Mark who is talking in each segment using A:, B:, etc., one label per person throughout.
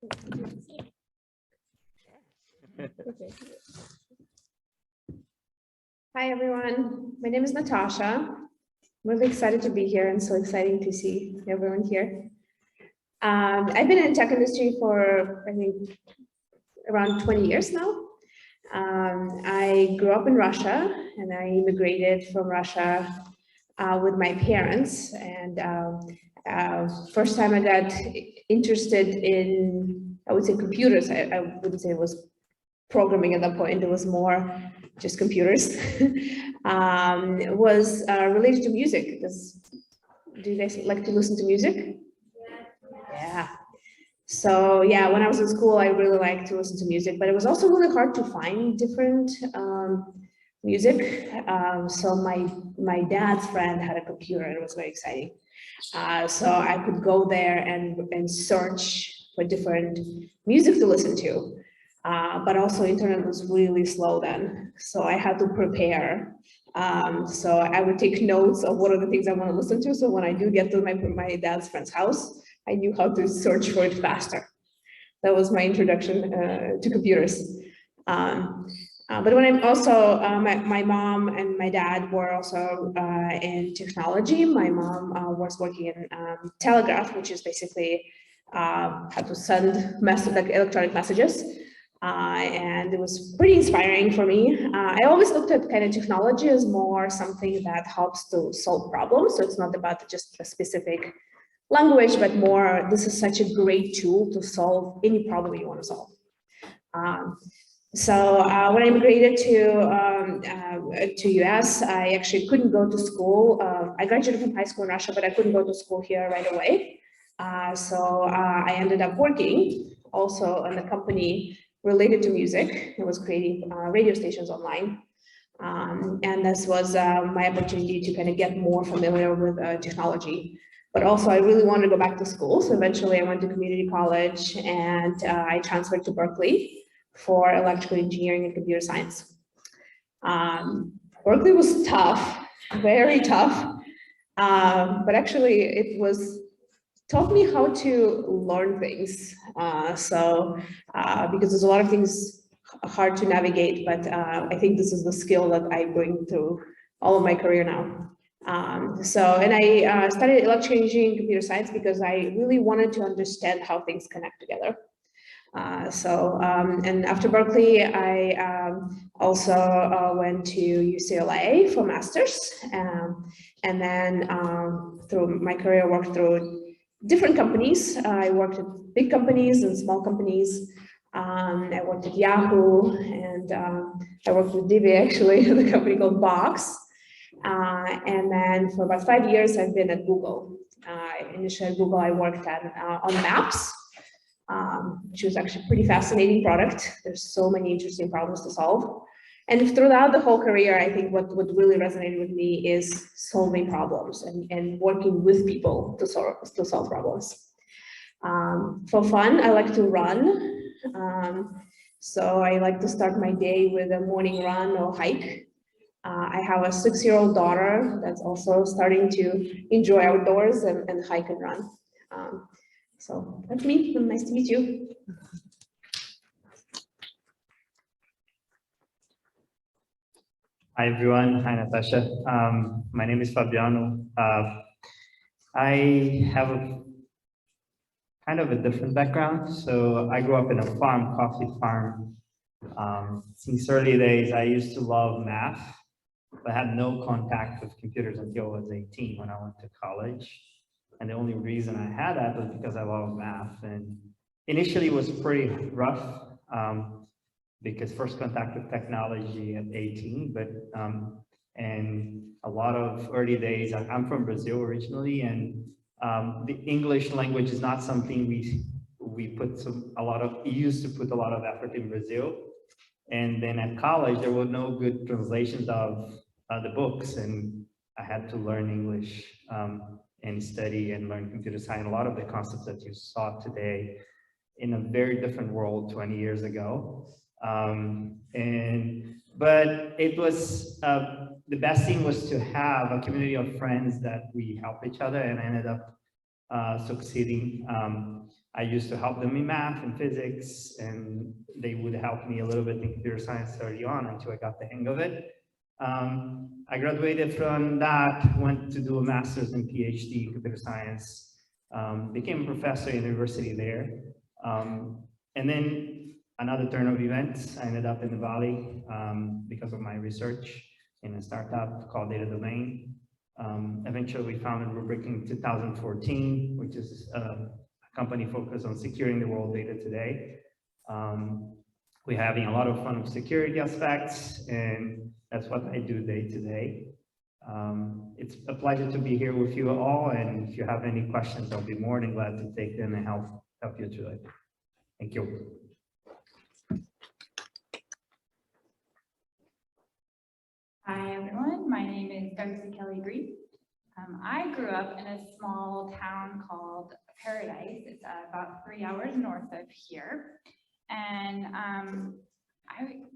A: Okay. Hi, everyone. My name is Natasha. I'm really excited to be here and so exciting to see everyone here. I've been in the tech industry for, I think, around 20 years now. I grew up in Russia and I immigrated from Russia with my parents. And first time I got interested in, I would say computers. I wouldn't say it was programming at that point. It was more just computers. Was related to music. Do you guys like to listen to music? Yeah. So yeah, when I was in school, I really liked to listen to music, but it was also really hard to find different music. So my dad's friend had a computer, and it was very exciting. So I could go there and search for different music to listen to. But also internet was really slow then, so I had to prepare. So I would take notes of what are the things I want to listen to. So when I do get to my dad's friend's house, I knew how to search for it faster. That was my introduction to computers. But when I'm also, my mom and my dad were also in technology. My mom was working in telegraph, which is basically how to send like electronic messages. And it was pretty inspiring for me. I always looked at kind of technology as more something that helps to solve problems. So it's not about just a specific language, but more, this is such a great tool to solve any problem you want to solve. So when I immigrated to US, I actually couldn't go to school. I graduated from high school in Russia, but I couldn't go to school here right away. So I ended up working also in a company related to music. It was creating radio stations online. And this was my opportunity to kind of get more familiar with technology. But also I really wanted to go back to school. So eventually I went to community college and I transferred to Berkeley for electrical engineering and computer science. Berkeley was tough, very tough. But actually it taught me how to learn things. Because there's a lot of things hard to navigate, but I think this is the skill that I bring through all of my career now. And I studied electrical engineering and computer science because I really wanted to understand how things connect together. And after Berkeley, I also went to UCLA for master's. And then through my career, I worked through different companies. I worked at big companies and small companies. I worked at Yahoo, and I worked with Divi, actually, the company called Box. And then for about 5 years, I've been at Google. Initially at Google, I worked on Maps, which was actually a pretty fascinating product. There's so many interesting problems to solve. And throughout the whole career, I think what really resonated with me is solving problems and working with people to solve problems. For fun, I like to run. So I like to start my day with a morning run or hike. I have a 6-year-old daughter that's also starting to enjoy outdoors and hike and run. So that's me. Nice to meet you.
B: Hi, everyone. Hi, Natasha. My name is Fabiano. I have a kind of a different background. So I grew up in a farm, coffee farm. Since early days, I used to love math, but had no contact with computers until I was 18 when I went to college. And the only reason I had that was because I love math. And initially it was pretty rough because first contact with technology at 18, but and a lot of early days, I'm from Brazil originally, and the English language is not something we used to put a lot of effort in Brazil. And then at college, there were no good translations of the books, and I had to learn English and study and learn computer science. A lot of the concepts that you saw today in a very different world 20 years ago. But it was, the best thing was to have a community of friends that we help each other, and I ended up succeeding I used to help them in math and physics, and they would help me a little bit in computer science early on until I got the hang of it. I graduated from that, went to do a master's and PhD in computer science, became a professor at university there. And then another turn of events, I ended up in the Valley because of my research in a startup called Data Domain. Eventually, we founded Rubrik in 2014, which is a company focused on securing the world data today. We're having a lot of fun with security aspects, and that's what I do day to day. It's a pleasure to be here with you all, and if you have any questions, I'll be more than glad to take them and help you through it. Thank you.
C: Hi everyone, my name is Darcy Kelly Green. I grew up in a small town called Paradise. It's about 3 hours north of here. And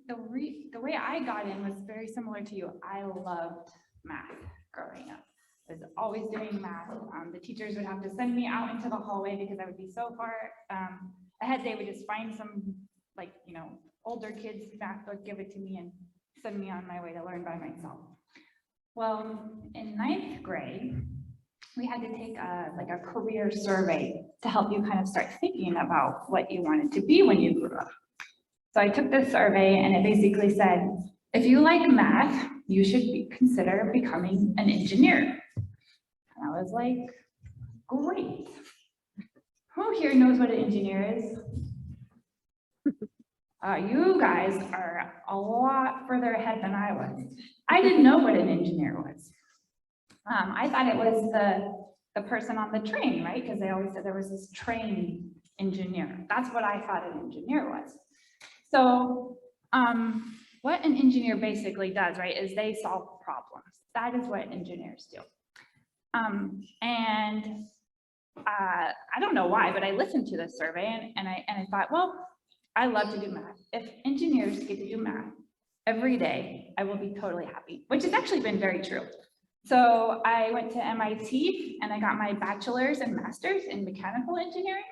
C: the way I got in was very similar to you. I loved math growing up. I was always doing math. The teachers would have to send me out into the hallway because I would be so far ahead. They would just find some, like, older kids' math book, give it to me, and send me on my way to learn by myself. Well, in 9th grade, we had to take a career survey to help you kind of start thinking about what you wanted to be when you grew up. So I took this survey, and it basically said, if you like math, you should consider becoming an engineer. And I was like, great. Who here knows what an engineer is? You guys are a lot further ahead than I was. I didn't know what an engineer was. I thought it was the person on the train, right? Because they always said there was this train engineer. That's what I thought an engineer was. So what an engineer basically does, right, is they solve problems. That is what engineers do. And I don't know why, but I listened to this survey and I thought, well, I love to do math. If engineers get to do math every day, I will be totally happy, which has actually been very true. So I went to MIT and I got my bachelor's and master's in mechanical engineering.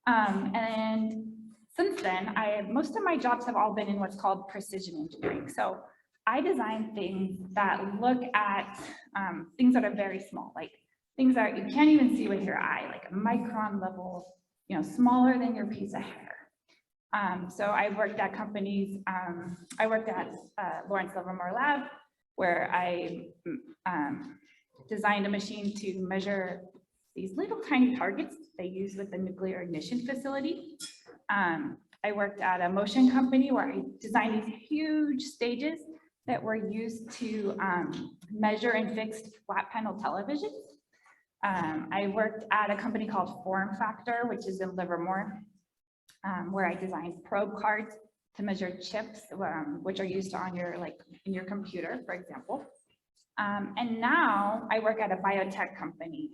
C: And since then, most of my jobs have all been in what's called precision engineering. So I design things that look at things that are very small, like things that you can't even see with your eye, like a micron level, smaller than your piece of hair. So I worked at companies, I worked at Lawrence Livermore Lab, where I designed a machine to measure these little tiny targets they use with the nuclear ignition facility. I worked at a motion company where I designed these huge stages that were used to measure and fix flat panel televisions. I worked at a company called Form Factor, which is in Livermore, where I designed probe cards to measure chips, which are used on in your computer, for example. And now I work at a biotech company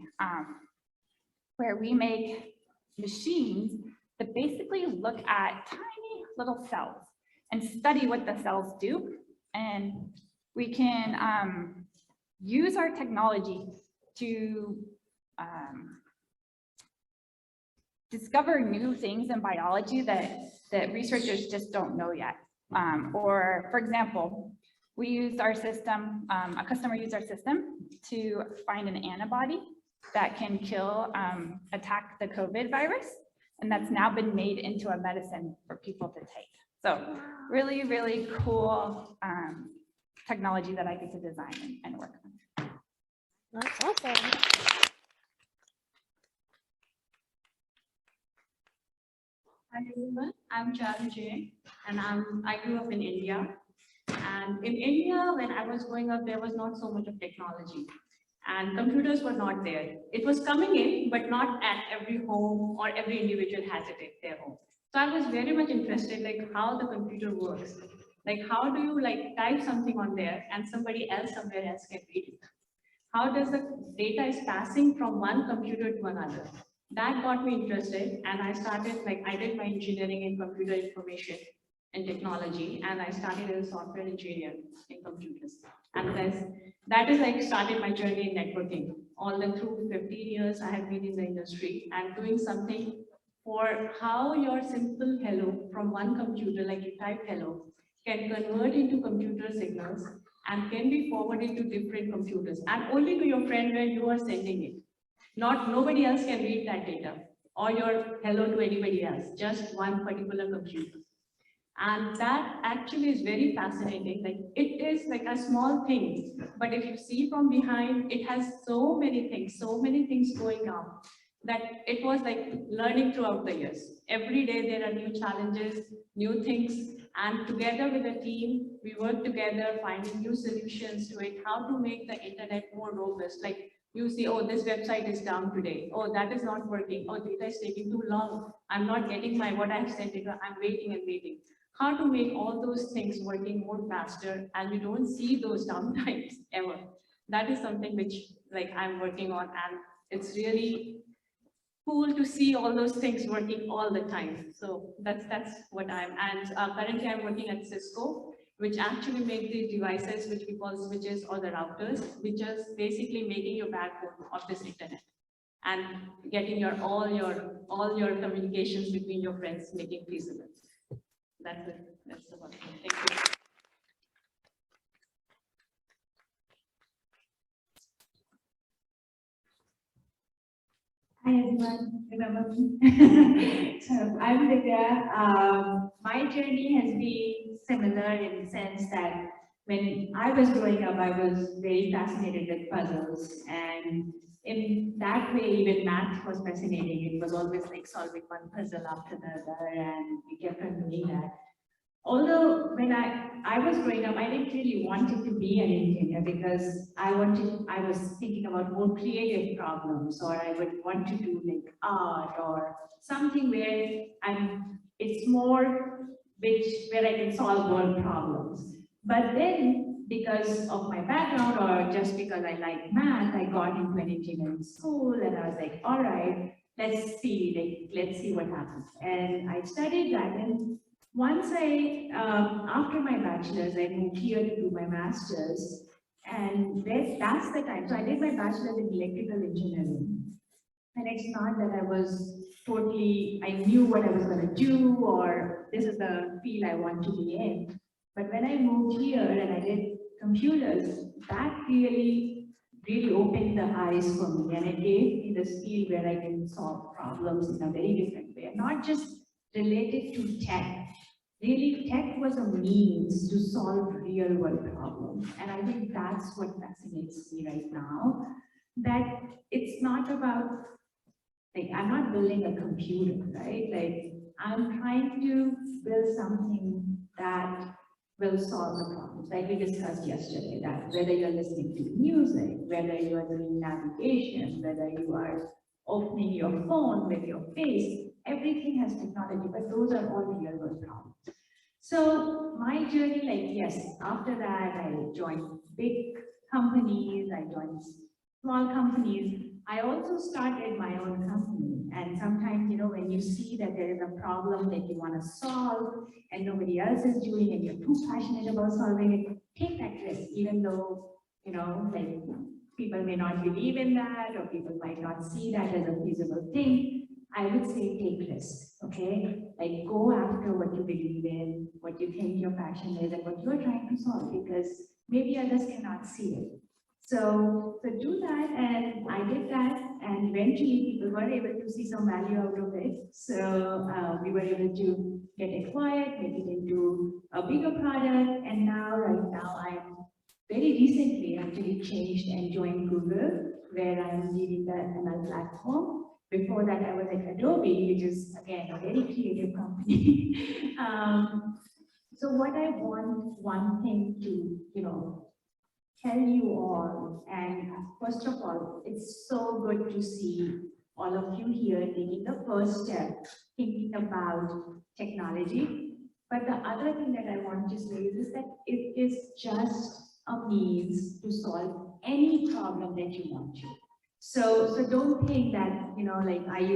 C: where we make machines that basically look at tiny little cells and study what the cells do. And we can use our technology to discover new things in biology that researchers just don't know yet. Or, for example, we used our system, a customer used our system to find an antibody that can attack the COVID virus. And that's now been made into a medicine for people to take. So really, really cool technology that I get to design and work on.
D: That's awesome.
E: Hi everyone, I'm Charlie J, and I grew up in India. And in India, when I was growing up, there was not so much of technology, and computers were not there. It was coming in, but not at every home or every individual has it at their home. So I was very much interested, like how the computer works. Like how do you type something on there and somebody else somewhere else can read it? How does the data is passing from one computer to another? That got me interested, and I started, I did my engineering in computer information and technology, and I started as a software engineer in computers. And that is started my journey in networking. All the through 15 years I have been in the industry and doing something for how your simple hello from one computer, like you type hello, can convert into computer signals and can be forwarded to different computers and only to your friend where you are sending it. Nobody else can read that data or your hello to anybody else, just one particular computer. And that actually is very fascinating. Like it is like a small thing, but if you see from behind, it has so many things going on that it was like learning throughout the years. Every day there are new challenges, new things, and together with the team, we work together finding new solutions to it, how to make the internet more robust. Like you see, oh, this website is down today. Oh, that is not working. Oh, data is taking too long. I'm not getting what I've sent it. I'm waiting and waiting. How to make all those things working more faster, and we don't see those downtimes ever. That is something which like I'm working on, and it's really cool to see all those things working all the time. So that's what and currently I'm working at Cisco, which actually make the devices which we call switches or the routers, which is basically making your backbone of this internet and getting all your communications between your friends making feasible. That's it. That's the one. Thank you.
F: Hi everyone, remember me? So I'm Divya. My journey has been similar in the sense that when I was growing up, I was very fascinated with puzzles, and in that way, even math was fascinating. It was always like solving one puzzle after the other, and we kept on doing that. Although when I was growing up, I didn't really want it to be an engineer because I was thinking about more creative problems, or I would want to do like art or something where it's more where I can solve world problems. But then because of my background or just because I like math, I got into an engineering school and I was like, all right, let's see what happens. And I studied that, and once after my bachelor's, I moved here to do my master's, and that's the time. So I did my bachelor's in electrical engineering, and it's not that I knew what I was going to do, or this is the field I want to be in. But when I moved here and I did computers, that really opened the eyes for me, and it gave me this field where I can solve problems in a very different way, not just related to tech. Really, tech was a means to solve real world problems. And I think that's what fascinates me right now, that it's not about, like, I'm not building a computer, right? Like, I'm trying to build something that will solve the problems. Like we discussed yesterday, that whether you're listening to music, whether you are doing navigation, whether you are opening your phone with your face, everything has technology, but those are all real world problems. So my journey, like, yes, after that, I joined big companies, I joined small companies. I also started my own company. And sometimes, when you see that there is a problem that you want to solve and nobody else is doing and you're too passionate about solving it, take that risk, even though, like people may not believe in that or people might not see that as a feasible thing. I would say take risks, okay? Like go after what you believe in, what you think your passion is, and what you're trying to solve, because maybe others cannot see it. So do that, and I did that, and eventually people were able to see some value out of it. So we were able to get acquired, make it into a bigger product, and right now, I'm very recently actually changed and joined Google, where I'm leading the ML platform. Before that, I was at Adobe, which is, again, a very creative company. So what I want one thing to, tell you all, and first of all, it's so good to see all of you here taking the first step, thinking about technology. But the other thing that I want to say is that it is just a means to solve any problem that you want to. So don't think that, like,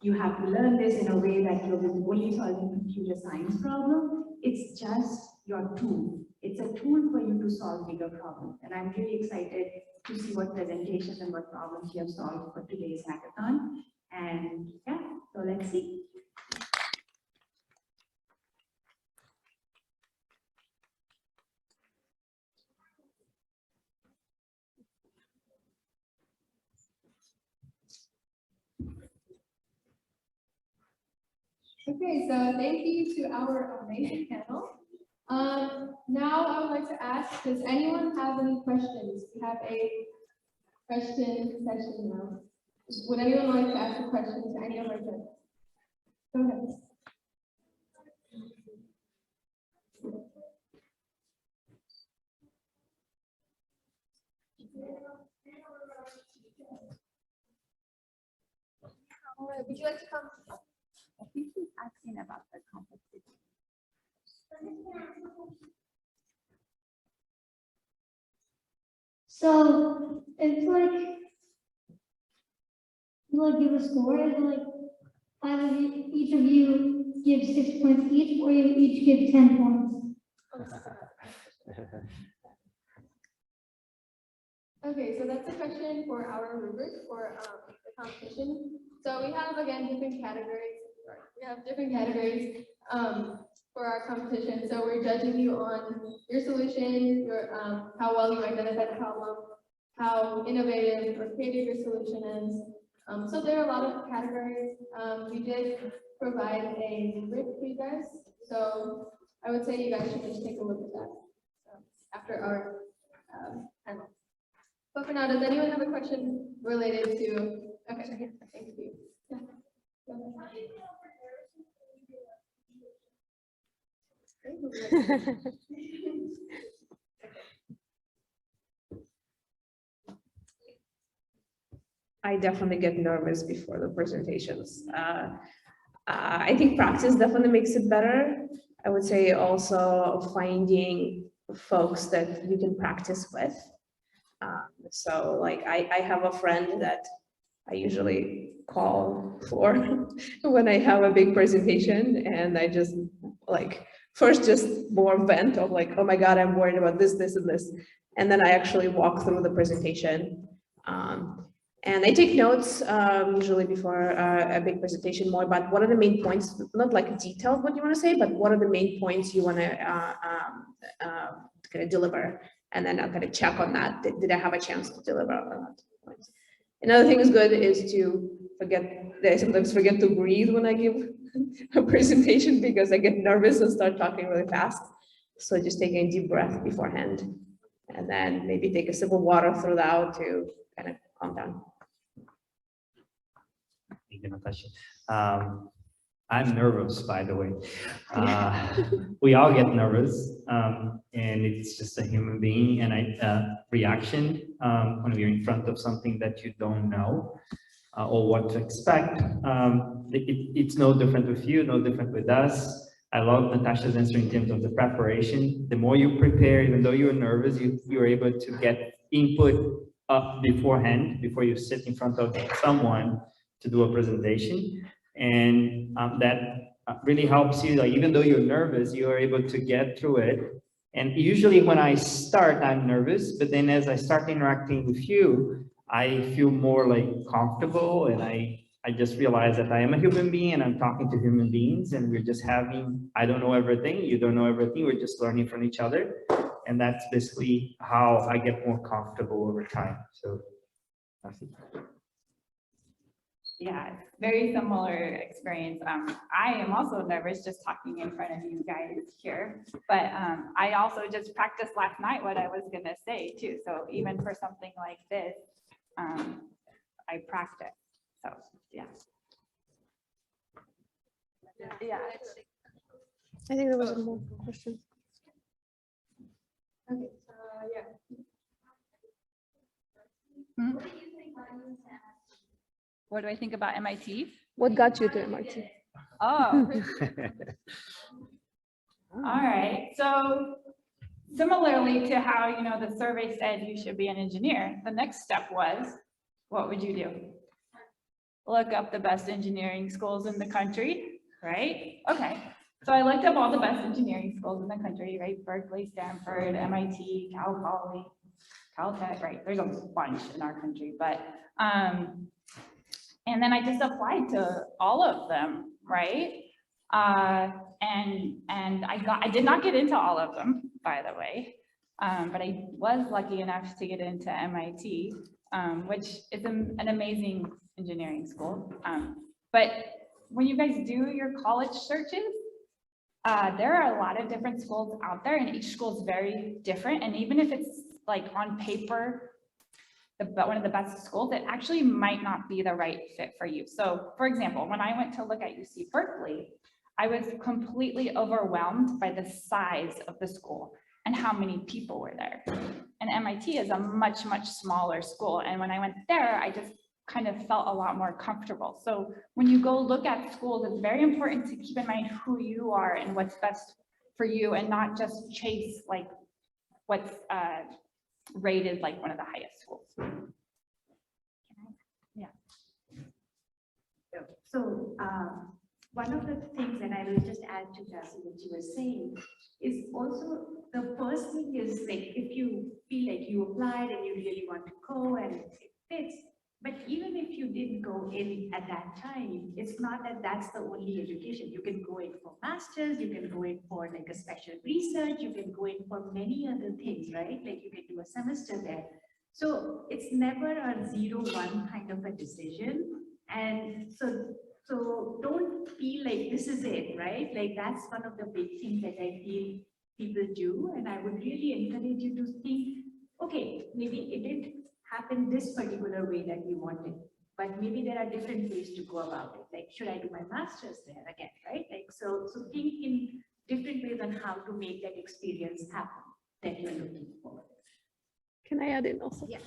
F: you have to learn this in a way that you're only solving computer science problem. It's just your tool. It's a tool for you to solve bigger problems. And I'm really excited to see what presentations and what problems you have solved for today's hackathon. And yeah, so So let's see.
G: Okay, so thank you to our amazing panel. Now I would like to ask, does anyone have any questions? We have a question session now. Would anyone like to ask a question to any of our judges? Go ahead. Would you like to come?
C: I think he's asking about the competition.
H: So it's like you like give a score and like each of you give 6 points each, or you each give 10 points.
G: Okay, so that's a question for our rubric for the competition. So we have, again, different categories. Sorry, we have different categories for our competition. So we're judging you on your solution, your how well you identify the problem, how innovative or creative your solution is. So there are a lot of categories. We did provide a rubric for you guys. So I would say you guys should just take a look at that after our panel. But for now, does anyone have a question related to, okay, thank you. Yeah.
A: I definitely get nervous before the presentations. I think practice definitely makes it better. I would say also finding folks that you can practice with. So like I have a friend that I usually call for when I have a big presentation, and I just like first just more vent of like, oh my God, I'm worried about this, this, and this. And then I actually walk through the presentation. And I take notes usually before a big presentation more about what are the main points, not like detailed what you want to say, but what are the main points you want to kind of deliver. And then I'll kind of check on that. Did I have a chance to deliver on that point? Another thing is good is to I sometimes forget to breathe when I give a presentation because I get nervous and start talking really fast. So just taking a deep breath beforehand, and then maybe take a sip of water throughout to kind of calm down.
B: Thank you, Natasha. I'm nervous, by the way. We all get nervous, and it's just a human being and reaction when we're in front of something that you don't know or what to expect. It's no different with you, no different with us. I love Natasha's answer in terms of the preparation. The more you prepare, even though you're nervous, you're able to get input up beforehand, before you sit in front of someone to do a presentation. And that really helps you, like, even though you're nervous, you are able to get through it. And usually when I start, I'm nervous, but then as I start interacting with you, I feel more like comfortable, and I just realize that I am a human being and I'm talking to human beings, and we're just I don't know everything, you don't know everything, we're just learning from each other. And that's basically how I get more comfortable over time. So that's it.
C: Yeah, it's very similar experience. I am also nervous just talking in front of you guys here, but I also just practiced last night what I was gonna say too. So even for something like this, I practice. So yeah. Yeah.
D: I think there was one more question.
G: Okay, yeah.
C: What do I think about MIT?
D: What got you to MIT?
C: Oh. All right. So similarly to how, the survey said you should be an engineer, the next step was, what would you do? Look up the best engineering schools in the country, right? Okay. So I looked up all the best engineering schools in the country, right? Berkeley, Stanford, MIT, Cal Poly, Caltech, right? There's a bunch in our country, but And then I just applied to all of them, right? And I did not get into all of them, by the way. But I was lucky enough to get into MIT, which is an amazing engineering school. But when you guys do your college searches, there are a lot of different schools out there, and each school is very different. And even if it's like on paper, one of the best schools, it actually might not be the right fit for you. So for example, when I went to look at UC Berkeley, I was completely overwhelmed by the size of the school and how many people were there. And MIT is a much, much smaller school. And when I went there, I just kind of felt a lot more comfortable. So when you go look at schools, it's very important to keep in mind who you are and what's best for you, and not just chase like what's rated like one of the highest schools. Yeah.
F: So one of the things that I will just add to Jasmine, what you were saying, is also the first thing is like, if you feel like you applied and you really want to go and it fits, but even if you didn't go in at that time, it's not that that's the only education. You can go in for masters, you can go in for like a special research, you can go in for many other things, right? Like you can do a semester there. So it's never a 0-1 kind of a decision. And so don't feel like this is it, right? Like that's one of the big things that I feel people do. And I would really encourage you to think, okay, maybe it didn't happen this particular way that you wanted, but maybe there are different ways to go about it. Like, should I do my master's there again, right? Like, so think in different ways on how to make that experience happen that you're looking for.
D: Can I add in also?
G: Yeah.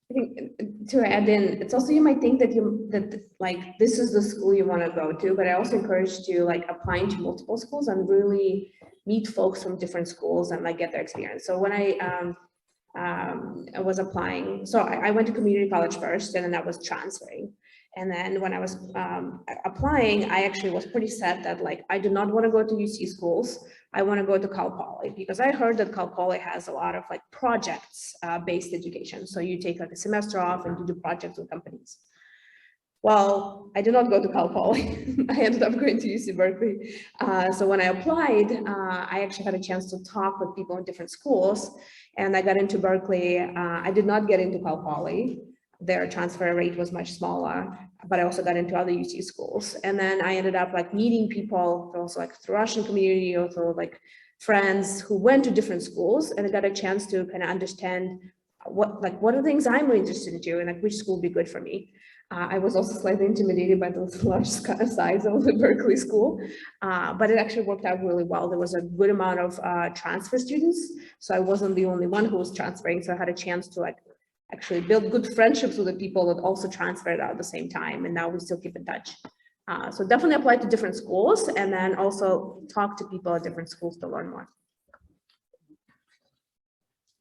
A: I think to add in, it's also, you might think that like this is the school you want to go to, but I also encourage you like applying to multiple schools and really meet folks from different schools and like get their experience. So when I was applying, so I went to community college first, and then I was transferring. And then when I was applying, I actually was pretty set that like, I do not want to go to UC schools. I want to go to Cal Poly, because I heard that Cal Poly has a lot of like projects based education. So you take like a semester off and you do projects with companies. Well, I did not go to Cal Poly. I ended up going to UC Berkeley. So when I applied, I actually had a chance to talk with people in different schools, and I got into Berkeley. I did not get into Cal Poly. Their transfer rate was much smaller, but I also got into other UC schools. And then I ended up like meeting people, also like through Russian community, or through like friends who went to different schools, and I got a chance to kind of understand what are the things I'm interested in doing, like which school would be good for me. I was also slightly intimidated by the large size of the Berkeley school, but it actually worked out really well. There was a good amount of transfer students, so I wasn't the only one who was transferring, so I had a chance to like actually build good friendships with the people that also transferred out at the same time, and now we still keep in touch. So definitely apply to different schools, and then also talk to people at different schools to learn more.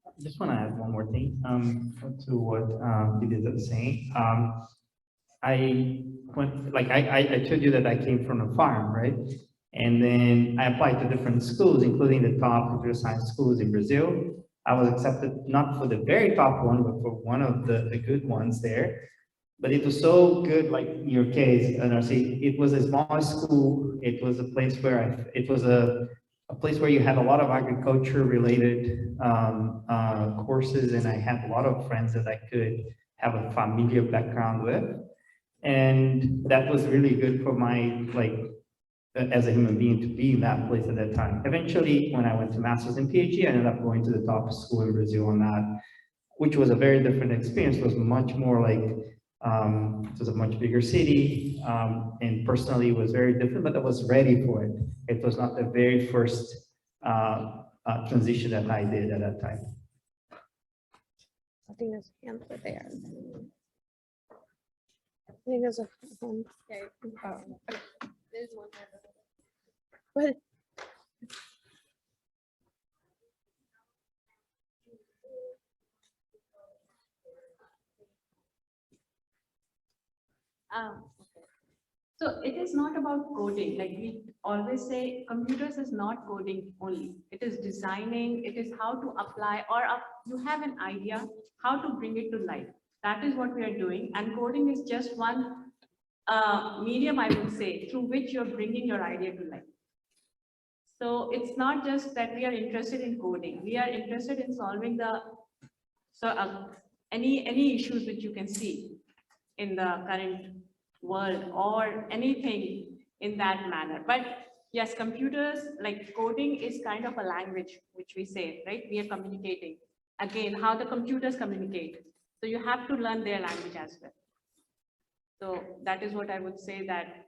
B: I just want to add one more thing to what Vidya was saying. I told you that I came from a farm, right? And then I applied to different schools, including the top computer science schools in Brazil. I was accepted not for the very top one, but for one of the good ones there. But it was so good, like in your case, and I see it was a small school. It was a place where it was a place where you had a lot of agriculture related courses, and I had a lot of friends that I could have a familiar background with. And that was really good for my, like, as a human being to be in that place at that time. Eventually, when I went to master's and PhD, I ended up going to the top school in Brazil on that, which was a very different experience. It was much more like, it was a much bigger city, and personally it was very different, but I was ready for it. It was not the very first transition that I did at that time.
D: I think there's a hand over there. I think there's a hand.
G: There's one hand over there.
D: Go ahead.
E: Okay. So it is not about coding, like we always say, computers is not coding only. It is designing, it is how to apply, or you have an idea, how to bring it to life. That is what we are doing, and coding is just one medium, I would say, through which you're bringing your idea to life. So it's not just that we are interested in coding, we are interested in solving any issues which you can see in the current world or anything in that manner. But yes, computers, like coding is kind of a language which we say, right? We are communicating. Again, how the computers communicate. So you have to learn their language as well. So that is what I would say that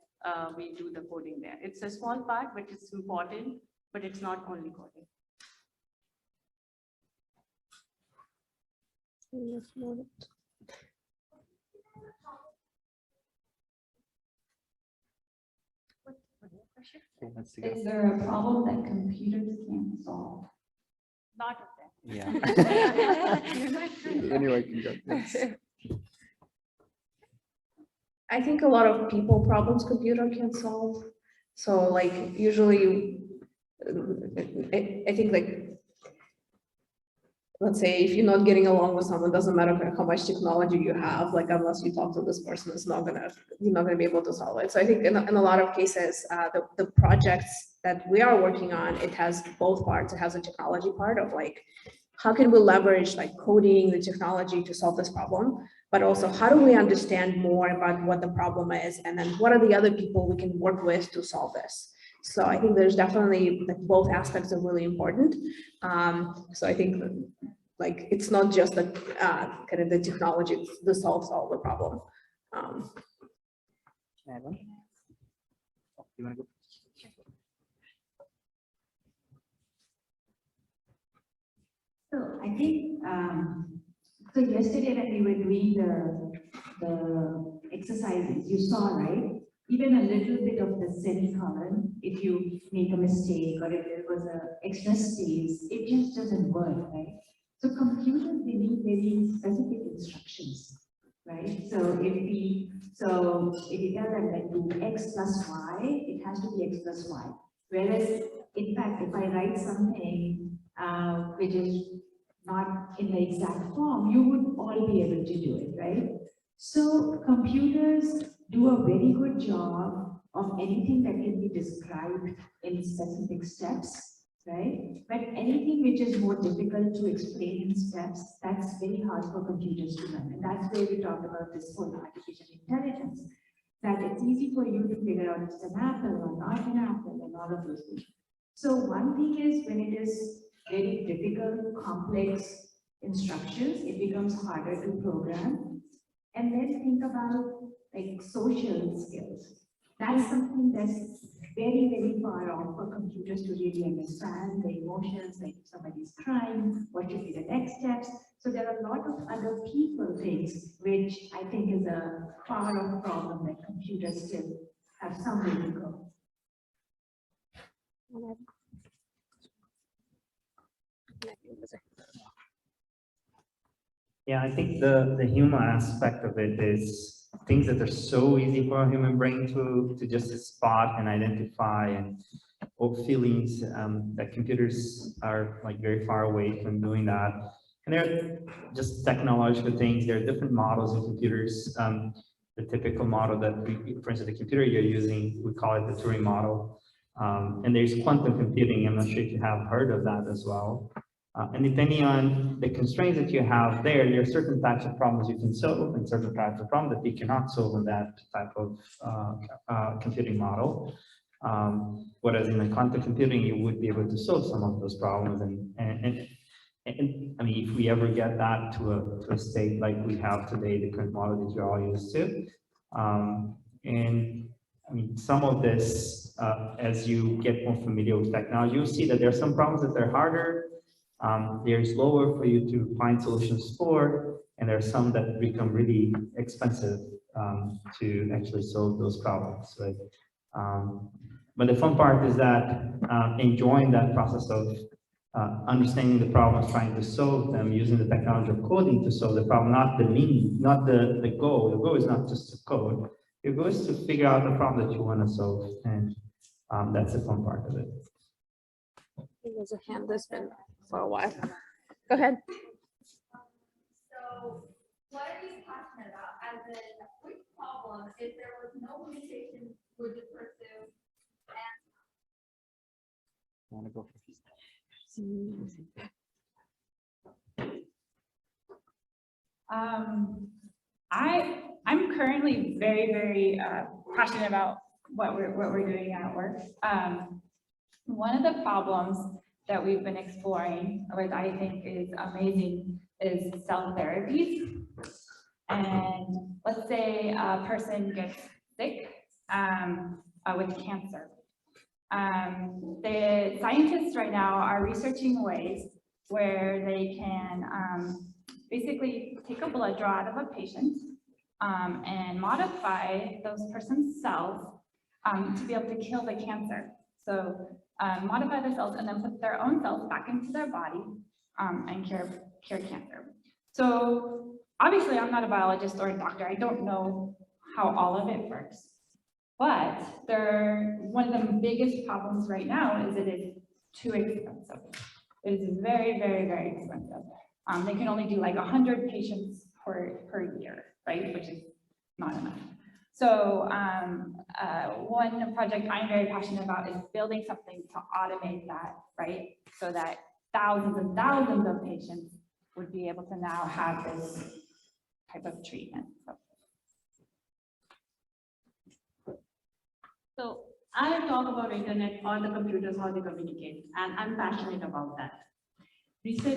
E: we do the coding there. It's a small part, but it's important, but it's not only coding.
B: Okay, let's see.
F: Is there a problem that computers can't solve?
E: Not of them.
B: Yeah.
I: Anyone can go. Yes.
A: I think a lot of people problems computer can solve. So like usually, I think like, let's say if you're not getting along with someone, doesn't matter how much technology you have, like unless you talk to this person, you're not gonna be able to solve it. So I think in a lot of cases, the projects that we are working on, it has both parts. It has a technology part of like, how can we leverage like coding, the technology to solve this problem? But also, how do we understand more about what the problem is? And then what are the other people we can work with to solve this? So I think there's definitely like both aspects are really important. So I think like it's not just the kind of the technology that solves all the problem.
B: Evan? Oh, you wanna go?
F: So I think, so yesterday when we were doing the exercises, you saw, right? Even a little bit of the semicolon, if you make a mistake or if there was an extra space, it just doesn't work, right? So computers, they need very specific instructions, right? So if you tell them that do X plus Y, it has to be X plus Y. Whereas, in fact, if I write something which is not in the exact form, you would all be able to do it, right? So computers do a very good job of anything that can be described in specific steps, right? But anything which is more difficult to explain in steps, that's very hard for computers to learn. And that's where we talk about this whole artificial intelligence, that it's easy for you to figure out if it's an apple or not an apple and all of those things. So one thing is when it is very difficult, complex instructions, it becomes harder to program. And then think about like social skills. That's something that's very, very far off for computers to really understand the emotions, like if somebody's crying, what should be the next steps. So there are a lot of other people things, which I think is a far off problem that computers still have some way to go.
B: Yeah, I think the human aspect of it is things that are so easy for a human brain to just spot and identify, and or feelings that computers are like very far away from doing that. And they're just technological things. There are different models of computers. The typical model that for instance, the computer you're using, we call it the Turing model. And there's quantum computing. I'm not sure if you have heard of that as well. And depending on the constraints that you have there are certain types of problems you can solve and certain types of problems that you cannot solve in that type of computing model. Whereas in the quantum computing, you would be able to solve some of those problems. And I mean, if we ever get that to a state like we have today, the current model that you're all used to. And I mean, some of this, as you get more familiar with technology, you'll see that there are some problems that are harder. They're slower for you to find solutions for, and there are some that become really expensive to actually solve those problems. But the fun part is that enjoying that process of understanding the problems, trying to solve them, using the technology of coding to solve the problem, not the mean, not the goal. The goal is not just to code, your goal is to figure out the problem that you want to solve, and that's the fun part of it.
D: There's a hand that's been for a while. Go ahead.
I: So what are you passionate about? As in, which problem, if there was no communication, would you pursue?
B: Want to go for
C: I'm currently very passionate about what we're doing at work. One of the problems that we've been exploring, which I think is amazing, is cell therapies. And let's say a person gets sick with cancer. The scientists right now are researching ways where they can basically take a blood draw out of a patient and modify those person's cells to be able to kill the cancer. So modify the cells and then put their own cells back into their body and cure cancer. So obviously I'm not a biologist or a doctor. I don't know how all of it works. But one of the biggest problems right now is it is too expensive. It is very expensive. They can only do like 100 patients per year, right? Which is not enough. So one project I'm very passionate about is building something to automate that, right? So that thousands and thousands of patients would be able to now have this type of treatment.
E: So I talk about internet or the computers, how they communicate, and I'm passionate about that.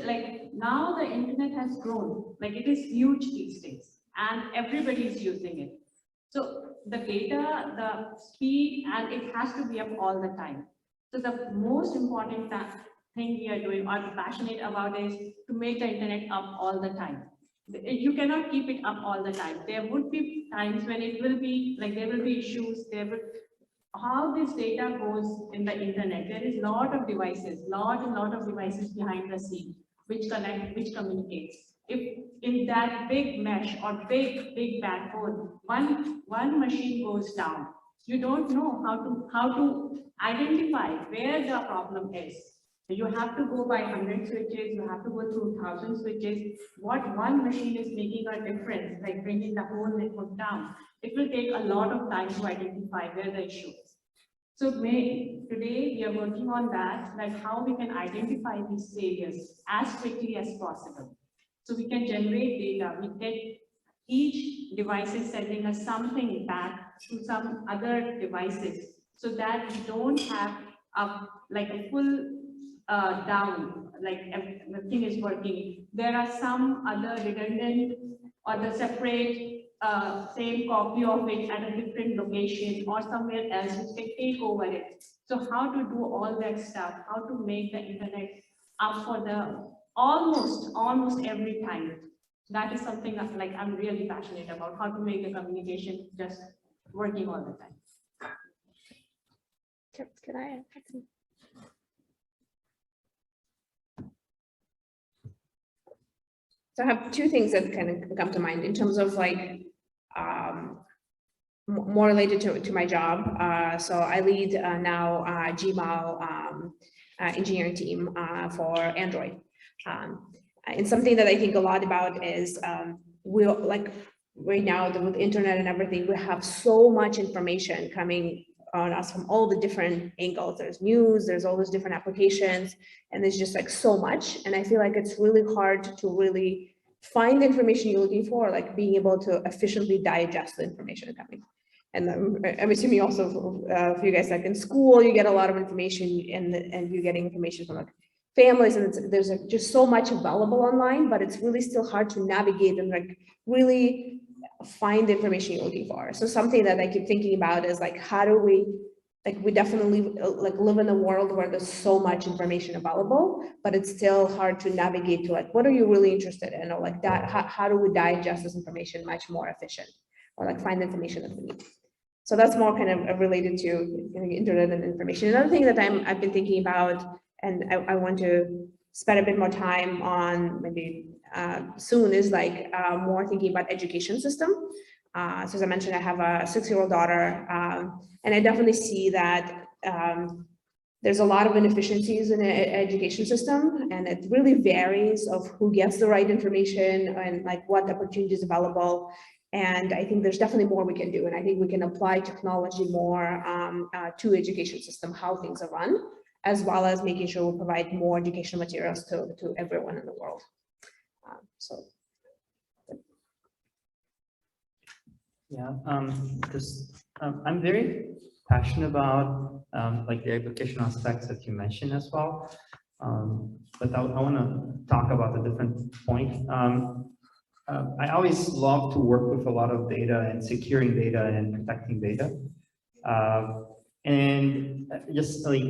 E: Like now the internet has grown, like it is huge these days, and everybody is using it. So the data, the speed, and it has to be up all the time. So the most important thing we are doing or passionate about is to make the internet up all the time. You cannot keep it up all the time. There would be times when it will be like there will be issues. How this data goes in the internet, there is lot of devices behind the scene which connect, which communicates. If in that big mesh or big backbone, one machine goes down, you don't know how to identify where the problem is. You have to go by 100 switches, you have to go through 1,000 switches. What one machine is making a difference, like bringing the whole network down. It will take a lot of time to identify where the issue is. So today we are working on that, like how we can identify these failures as quickly as possible. So we can generate data, we get each device is sending us something back to some other devices so that we don't have a full down, like everything is working. There are some other redundant or the separate same copy of it at a different location or somewhere else which can take over it. So how to do all that stuff, how to make the internet up for the almost every time. That is something that like I'm really passionate about, how to make the communication just working all the time.
D: Can I?
A: So I have two things that kind of come to mind in terms of like more related to my job. So I lead now Gmail engineering team for Android. And something that I think a lot about is we'll like right now with the internet and everything, we have so much information coming on us from all the different angles. There's news, there's all those different applications, and there's just like so much. And I feel like it's really hard to really find the information you're looking for, like being able to efficiently digest the information coming. And I'm assuming also for you guys, like in school, you get a lot of information and you're getting information from like families, and there's just so much available online, but it's really still hard to navigate and like really find the information you're looking for. So something that I keep thinking about is like, how do we, like we definitely like live in a world where there's so much information available, but it's still hard to navigate to like, what are you really interested in? Or like that, how do we digest this information much more efficient or like find the information that we need? So that's more kind of related to internet and information. Another thing that I've been thinking about, and I want to spend a bit more time on maybe soon, is like more thinking about education system. So as I mentioned, I have a 6-year-old daughter, and I definitely see that there's a lot of inefficiencies in the education system, and it really varies of who gets the right information and like what opportunities available. And I think there's definitely more we can do, and I think we can apply technology more to education system, how things are run, as well as making sure we provide more educational materials to everyone in the world. So.
B: Yeah, I'm very passionate about like the educational aspects that you mentioned as well. But I want to talk about a different point. I always love to work with a lot of data and securing data and protecting data. And just like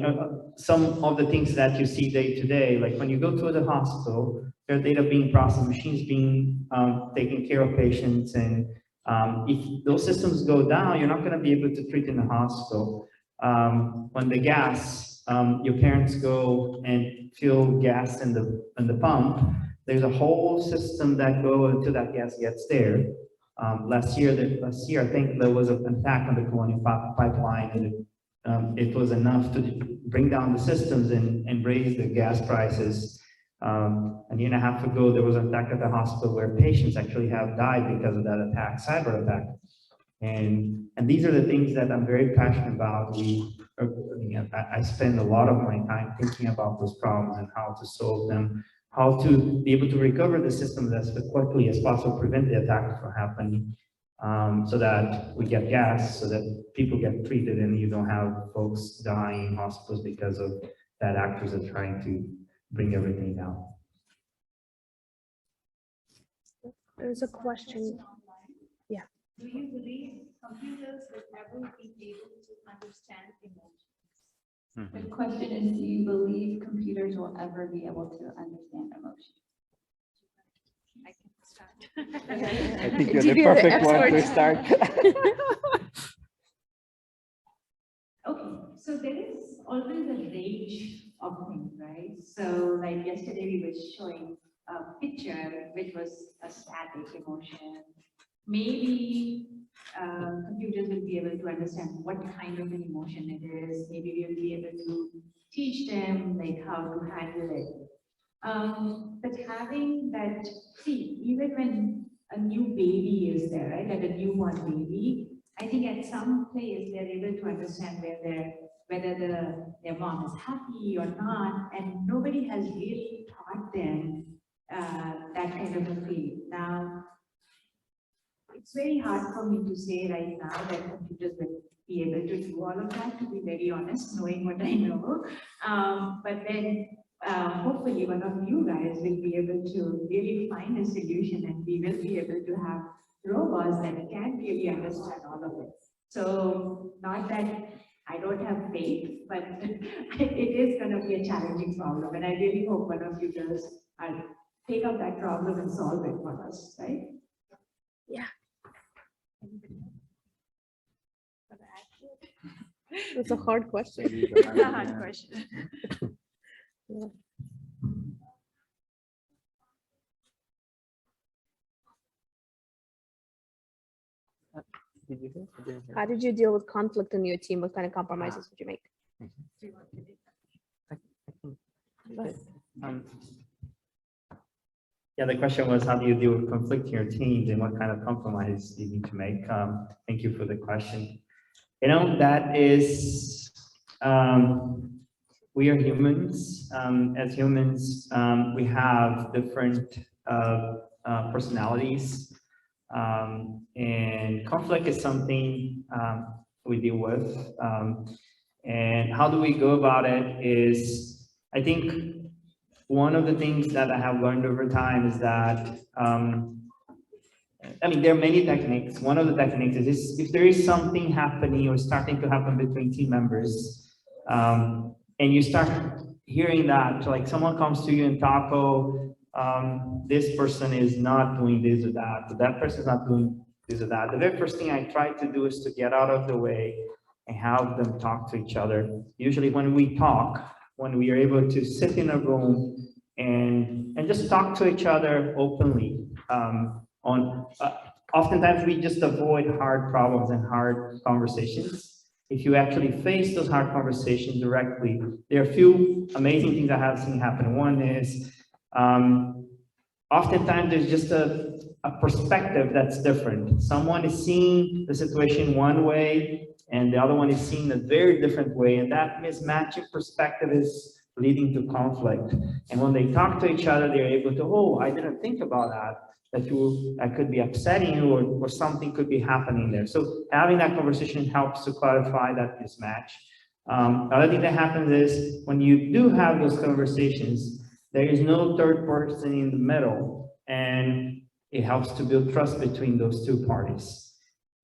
B: some of the things that you see day to day, like when you go to the hospital, there are data being processed, machines being taking care of patients, and if those systems go down, you're not going to be able to treat in the hospital. When the gas, your parents go and fill gas in the pump, there's a whole system that goes until that gas gets there. Last year, I think there was an attack on the Colonial Pipeline, and it was enough to bring down the systems and raise the gas prices. A year and a half ago, there was an attack at the hospital where patients actually have died because of that attack, cyber attack. And these are the things that I'm very passionate about. I spend a lot of my time thinking about those problems and how to solve them, how to be able to recover the systems as quickly as possible, prevent the attack from happening, so that we get gas, so that people get treated and you don't have folks dying in hospitals because of bad actors that are trying to bring everything down.
D: There's a question. Yeah.
I: Do you believe computers will ever be able to understand emotions?
F: The question is, do you believe computers will ever be able to understand emotions?
I: I can start.
J: I think you're the perfect one to start.
F: Okay, so there is always a range of things, right? So like yesterday we were showing a picture which was a static emotion. Maybe computers will be able to understand what kind of an emotion it is. Maybe we'll be able to teach them like how to handle it. But having that, see, even when a new baby is there, right, like a newborn baby, I think at some place they're able to understand whether their mom is happy or not, and nobody has really taught them that kind of a feeling. Now, it's very hard for me to say right now that computers will be able to do all of that, to be very honest, knowing what I know. But then hopefully one of you guys will be able to really find a solution, and we will be able to have robots that can really understand all of it. So not that I don't have faith, but it is going to be a challenging problem, and I really hope one of you girls take up that problem and solve it for us, right?
D: Yeah. It's a hard question.
C: It's a hard question.
D: Yeah. How did you deal with conflict in your team? What kind of compromises would you make? Go ahead.
B: Yeah, the question was, how do you deal with conflict in your teams and what kind of compromise you need to make? Thank you for the question. You know, that is, we are humans. As humans, we have different personalities. And conflict is something we deal with. And how do we go about it is, I think one of the things that I have learned over time is that, I mean, there are many techniques. One of the techniques is if there is something happening or starting to happen between team members, and you start hearing that, like someone comes to you and talk, oh, this person is not doing this or that, but that person is not doing this or that. The very first thing I try to do is to get out of the way and have them talk to each other. Usually when we talk, when we are able to sit in a room and just talk to each other openly, oftentimes we just avoid hard problems and hard conversations. If you actually face those hard conversations directly, there are a few amazing things I have seen happen. One is, oftentimes there's just a perspective that's different. Someone is seeing the situation one way, and the other one is seeing a very different way, and that mismatching perspective is leading to conflict. And when they talk to each other, they're able to, oh, I didn't think about that could be upsetting you, or something could be happening there. So having that conversation helps to clarify that mismatch. Other thing that happens is when you do have those conversations, there is no third person in the middle, and it helps to build trust between those two parties.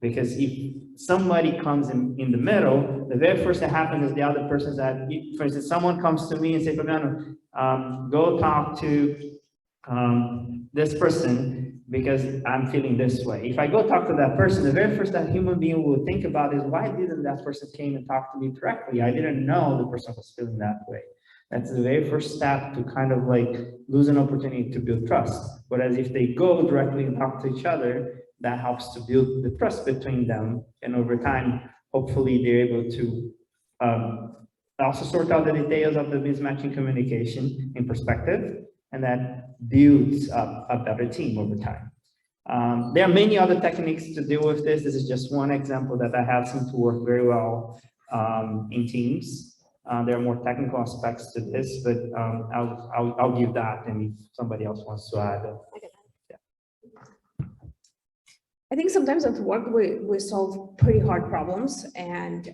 B: Because if somebody comes in the middle, the very first that happens is the other person that, for instance, someone comes to me and says, Fabiano, go talk to this person because I'm feeling this way. If I go talk to that person, the very first that human being will think about is, why didn't that person came and talk to me directly? I didn't know the person was feeling that way. That's the very first step to kind of like lose an opportunity to build trust. Whereas if they go directly and talk to each other, that helps to build the trust between them. And over time, hopefully they're able to also sort out the details of the mismatching communication and perspective, and that builds up a better team over time. There are many other techniques to deal with this. This is just one example that I have seen to work very well in teams. There are more technical aspects to this, but I'll give that, and if somebody else wants to add.
A: I think sometimes at work we solve pretty hard problems, and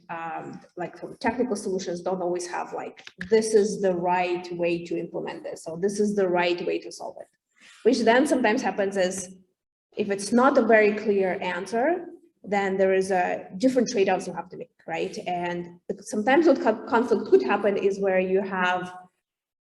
A: like technical solutions don't always have like, this is the right way to implement this, or this is the right way to solve it. Which then sometimes happens is, if it's not a very clear answer, then there is a different trade-offs you have to make, right? And sometimes what conflict could happen is where you have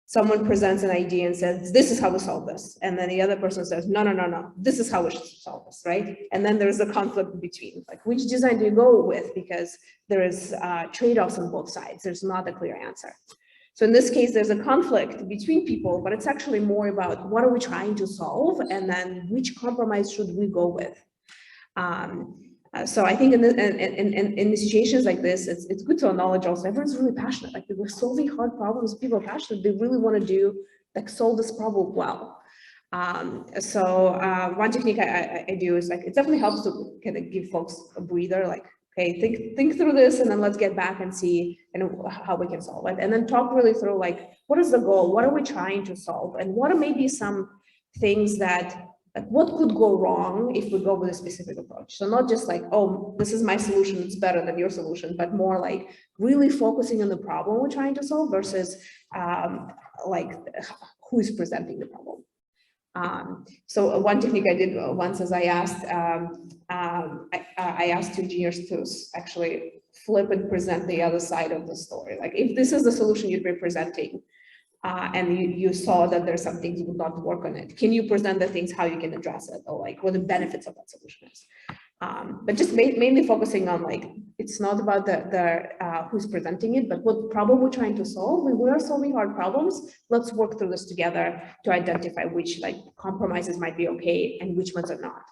A: someone presents an idea and says, this is how we solve this. And then the other person says, no, no, no, no, this is how we should solve this, right? And then there's a conflict between, like, which design do you go with? Because there is trade-offs on both sides. There's not a clear answer. So in this case, there's a conflict between people, but it's actually more about what are we trying to solve, and then which compromise should we go with? So I think in situations like this, it's good to acknowledge also everyone's really passionate. Like, we're solving hard problems. People are passionate. They really want to do, like, solve this problem well. So one technique I do is, like, it definitely helps to kind of give folks a breather. Like, okay, think through this, and then let's get back and see how we can solve it. And then talk really through, like, what is the goal? What are we trying to solve? And what are maybe some things that, like, what could go wrong if we go with a specific approach? So not just like, oh, this is my solution, it's better than your solution, but more like really focusing on the problem we're trying to solve versus like who is presenting the problem. So one technique I did once is I asked two engineers to actually flip and present the other side of the story. Like, if this is the solution you'd be presenting, and you saw that there's some things would not work on it, can you present the things how you can address it, or like what the benefits of that solution is? But just mainly focusing on, like, it's not about the who's presenting it, but what problem we're trying to solve. We are solving hard problems. Let's work through this together to identify which, like, compromises might be okay and which ones are not.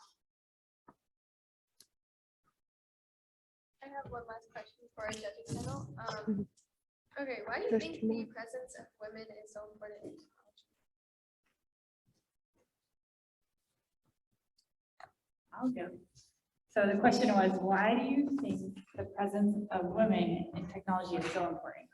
G: I have one last question for our judging panel. Okay, why do you think the presence of women is so important in technology?
C: I'll go. So the question was, why do you think the presence of women in technology is so important?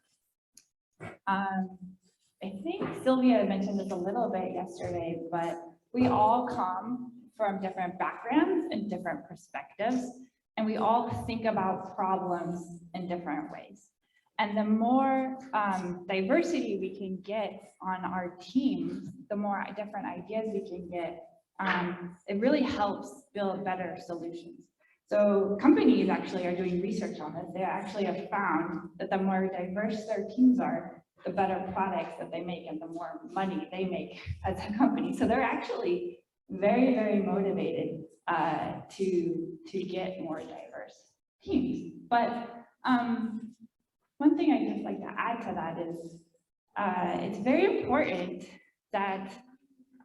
C: I think Sylvia mentioned this a little bit yesterday, but we all come from different backgrounds and different perspectives, and we all think about problems in different ways. And the more diversity we can get on our teams, the more different ideas we can get, it really helps build better solutions. So companies actually are doing research on this. They actually have found that the more diverse their teams are, the better products that they make and the more money they make as a company. So they're actually very, very motivated to get more diverse teams. But one thing I'd just like to add to that is it's very important that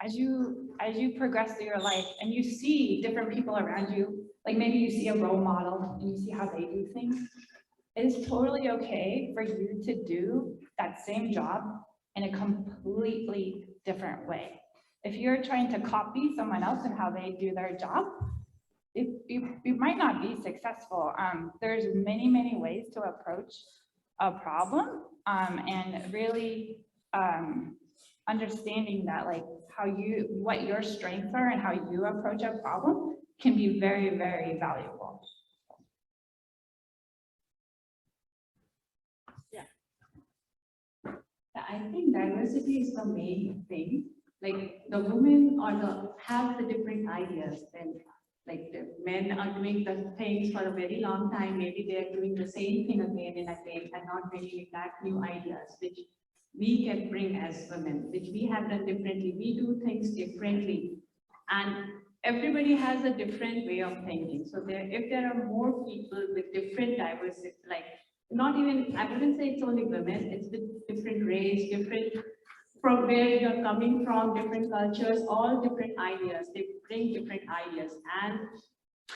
C: as you progress through your life and you see different people around you, like maybe you see a role model and you see how they do things, it is totally okay for you to do that same job in a completely different way. If you're trying to copy someone else and how they do their job, you might not be successful. There's many ways to approach a problem, and really understanding that, like, what your strengths are and how you approach a problem can be very valuable.
F: I think diversity is the main thing. Like the women have the different ideas, and like the men are doing the things for a very long time. Maybe they are doing the same thing again and again and not bringing back new ideas, which we can bring as women, which we have done differently. We do things differently, and everybody has a different way of thinking. So if there are more people with different diversity, like not even, I wouldn't say it's only women, it's with different race, different from where you're coming from, different cultures, all different ideas. They bring different ideas. And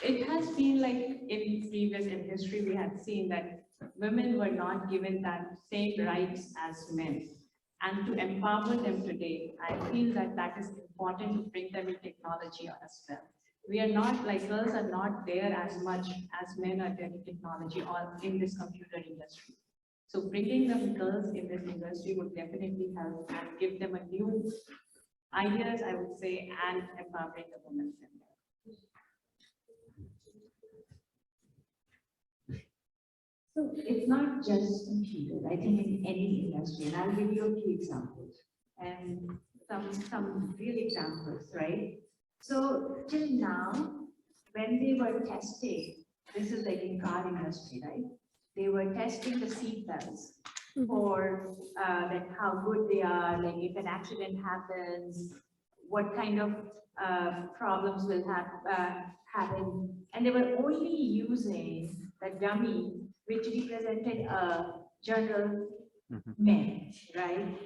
F: it has been like in history, we have seen that women were not given that same rights as men. And to empower them today, I feel that is important to bring them in technology as well. We are not, like, girls are not there as much as men are there in technology or in this computer industry. So bringing them girls in this industry would definitely help and give them a new ideas, I would say, and empowering the women. So it's not just computers, I think in any industry, and I'll give you a few examples and some real examples, right? So till now, when they were testing, this is like in car industry, right? They were testing the seat belts for like how good they are, like if an accident happens, what kind of problems will happen. And they were only using the dummy which represented a general men, right?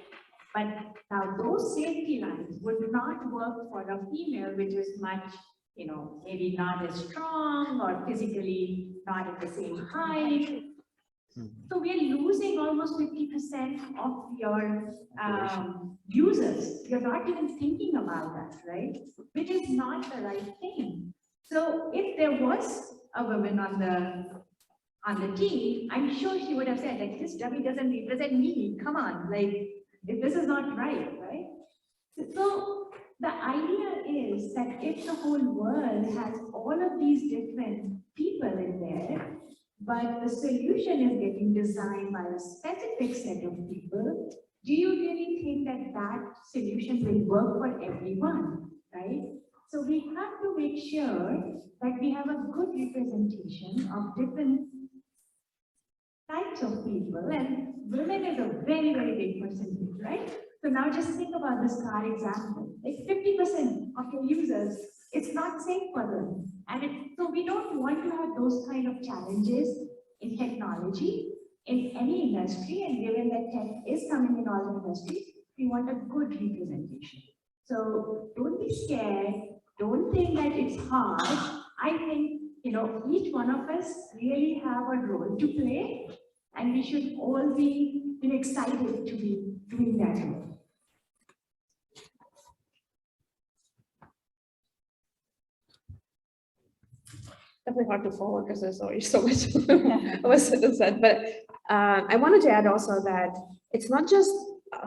F: But now those safety lines would not work for a female, which is much, you know, maybe not as strong or physically not at the same height. So we are losing almost 50% of your users. You're not even thinking about that, right? Which is not the right thing. So if there was a woman on the team, I'm sure she would have said, like, this dummy doesn't represent me. Come on, like, this is not right, right? So the idea is that if the whole world has all of these different people in there, but the solution is getting designed by a specific set of people, do you really think that that solution will work for everyone, right? So we have to make sure that we have a good representation of different types of people, and women is a very big percentage, right? So now just think about this car example. Like 50% of your users, it's not safe for them. And so we don't want to have those kind of challenges in technology, in any industry, and given that tech is coming in all industries, we want a good representation. So don't be scared, don't think that it's hard. I think, you know, each one of us really have a role to play, and we should all be excited to be doing that role.
A: Definitely hard to follow because there's always so much was said. But I wanted to add also that it's not just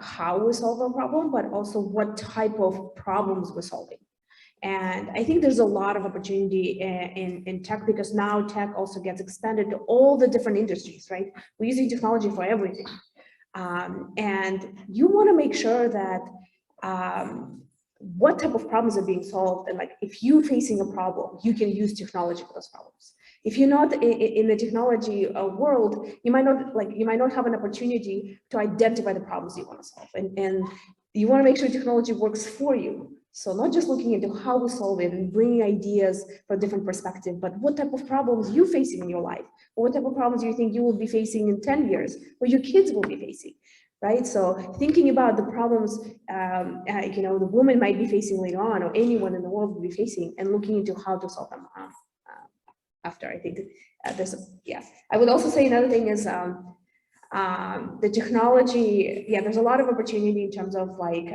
A: how we solve a problem, but also what type of problems we're solving. And I think there's a lot of opportunity in tech, because now tech also gets expanded to all the different industries, right? We're using technology for everything. And you want to make sure that what type of problems are being solved, and like if you're facing a problem, you can use technology for those problems. If you're not in the technology world, you might not have an opportunity to identify the problems you want to solve, and you want to make sure technology works for you. So not just looking into how we solve it and bringing ideas from a different perspective, but what type of problems you're facing in your life, or what type of problems you think you will be facing in 10 years, or your kids will be facing, right? So thinking about the problems, the woman might be facing later on, or anyone in the world will be facing, and looking into how to solve them after. I think I would also say another thing is the technology. Yeah, there's a lot of opportunity in terms of like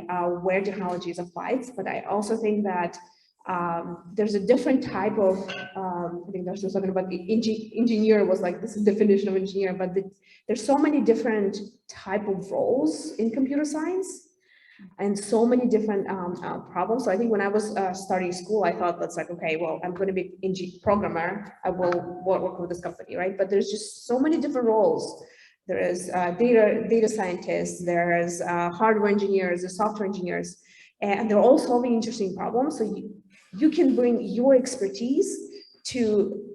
A: where technology is applied, but I also think that there's a different type of, I think there's something about the engineer was like, this is definition of engineer, but there's so many different type of roles in computer science and so many different problems. So I think when I was starting school, I thought that's like, okay, well, I'm going to be programmer. I will work with this company, right? But there's just so many different roles. There is data scientists, there's hardware engineers, there's software engineers, and they're all solving interesting problems. So you can bring your expertise to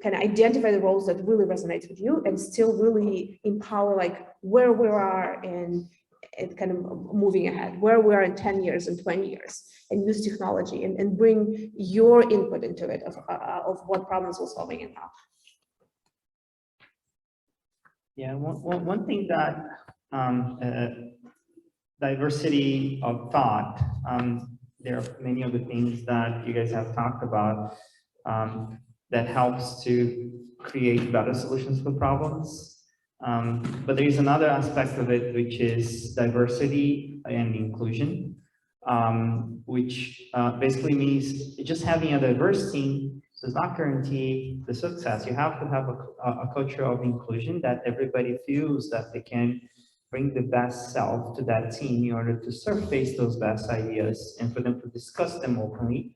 A: kind of identify the roles that really resonate with you and still really empower like where we are in kind of moving ahead, where we are in 10 years and 20 years, and use technology and bring your input into it of what problems we're solving and how.
B: Yeah, one thing that diversity of thought, there are many of the things that you guys have talked about that helps to create better solutions for problems. But there is another aspect of it, which is diversity and inclusion, which basically means just having a diverse team does not guarantee the success. You have to have a culture of inclusion that everybody feels that they can bring the best self to that team in order to surface those best ideas and for them to discuss them openly,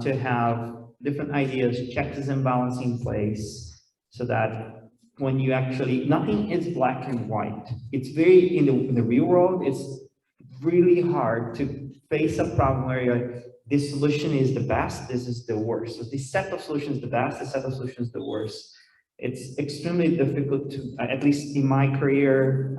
B: to have different ideas, checks and balances in place so that when you actually, nothing is black and white. It's very, in the real world, it's really hard to face a problem where you're like, this solution is the best, this is the worst. So this set of solutions is the best, this set of solutions is the worst. It's extremely difficult to, at least in my career,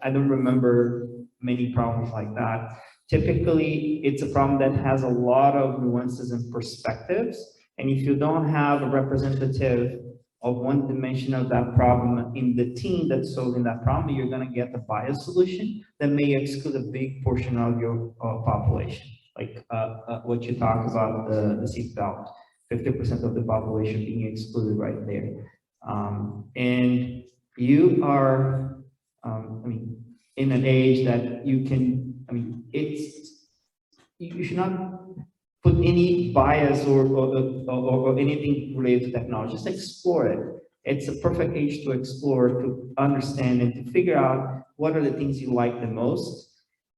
B: I don't remember many problems like that. Typically, it's a problem that has a lot of nuances and perspectives. And if you don't have a representative of one dimension of that problem in the team that's solving that problem, you're going to get a biased solution that may exclude a big portion of your population. Like what you talk about the seatbelt, 50% of the population being excluded right there. And you are, in an age that you can, you should not put any bias or anything related to technology. Just explore it. It's a perfect age to explore, to understand, and to figure out what are the things you like the most.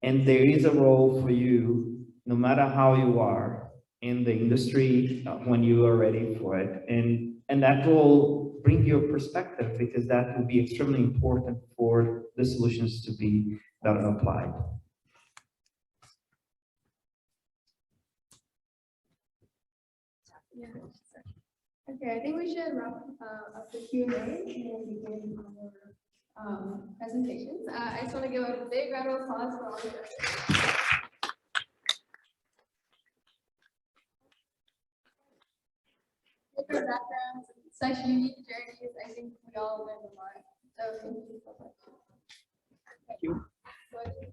B: And there is a role for you, no matter how you are in the industry, when you are ready for it. And that will bring your perspective, because that will be extremely important for the solutions to be better applied.
G: Yeah. Okay, I think we should wrap up the Q&A and begin our presentations. I just want to give a big round of applause for all of you. Different backgrounds, such unique journeys. I think we all learned a lot. So thank you so much.
B: Thank you.
G: Okay.